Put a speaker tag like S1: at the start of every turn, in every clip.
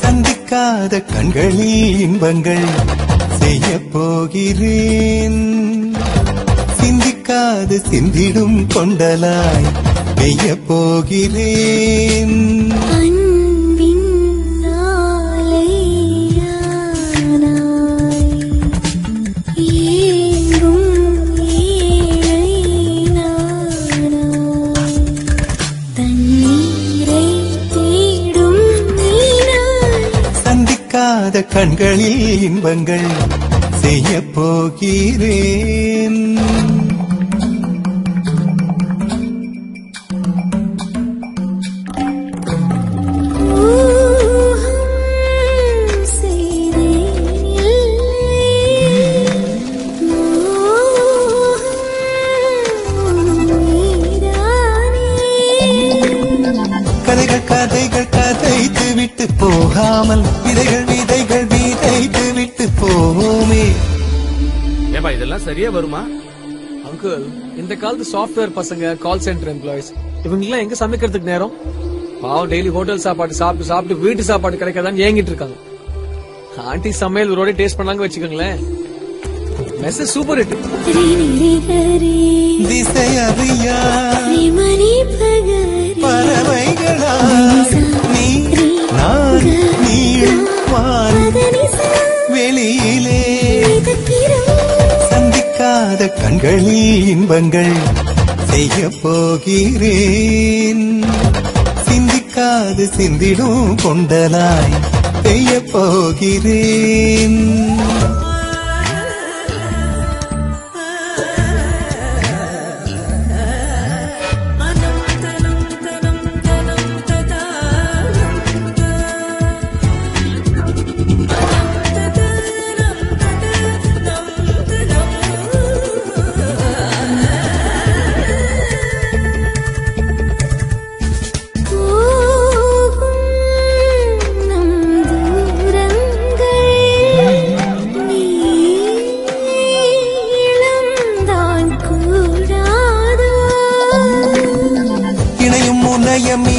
S1: சந்திக்காத கண்களில் இன்பங்கள் செய்ய போகிறேன். சிந்திக்காது சிந்திடும் கொண்டலாய் பெய்ய போகிறேன். கண்களில் இன்பங்கள் செய்ய போகிறேன். கதைகள் கதைகள் கதைத்து விட்டு போகாமல் விதைகள் விதைகள் விதைத்து விட்டு போவோமே.
S2: ஏப்பா இதெல்லாம் சரியா வருமா?
S3: அங்கிள், இந்த காலத்து சாஃப்ட்வேர் பசங்க, கால் சென்டர் எம்ப்ளாயிஸ் இவங்கெல்லாம் எங்க சமைக்கிறதுக்கு நேரம்? பாவம் டெய்லி ஹோட்டல் சாப்பாடு சாப்பிட்டு சாப்பிட்டு வீட்டு சாப்பாடு கிடைக்காதான்னு ஏங்கிட்டு இருக்காங்க. ஆண்டி சமையல் ஒரு டேஸ்ட் பண்ணாங்க வச்சுக்கோங்களேன், மெசேஜ் சூப்பர் ஹிட்.
S1: திசை அறியா பறவைகளா நீ நான் நீழ்வான் வெளியிலே சந்திக்காத கண்களில் இன்பங்கள் செய்ய போகிறேன். சிந்திக்காது சிந்திடும் கொண்டலாய் பெய்ய போகிறேன்.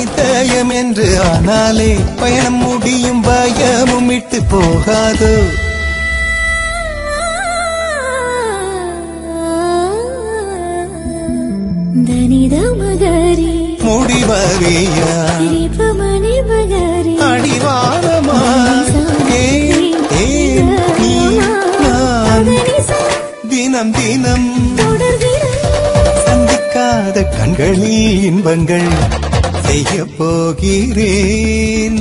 S1: இதயம் என்று ஆனாலே பயணம் முடியும் பயமும் விட்டு போகாதோ. முடிவறியா அடிவாரமா தினம் தினம் சந்திக்காத கண்களில் இன்பங்கள் செய்ய போகிறேன்.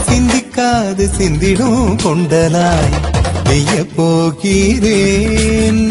S1: சிந்திக்காது சிந்திடும் கொண்டலாய் பெய்ய போகிறேன்.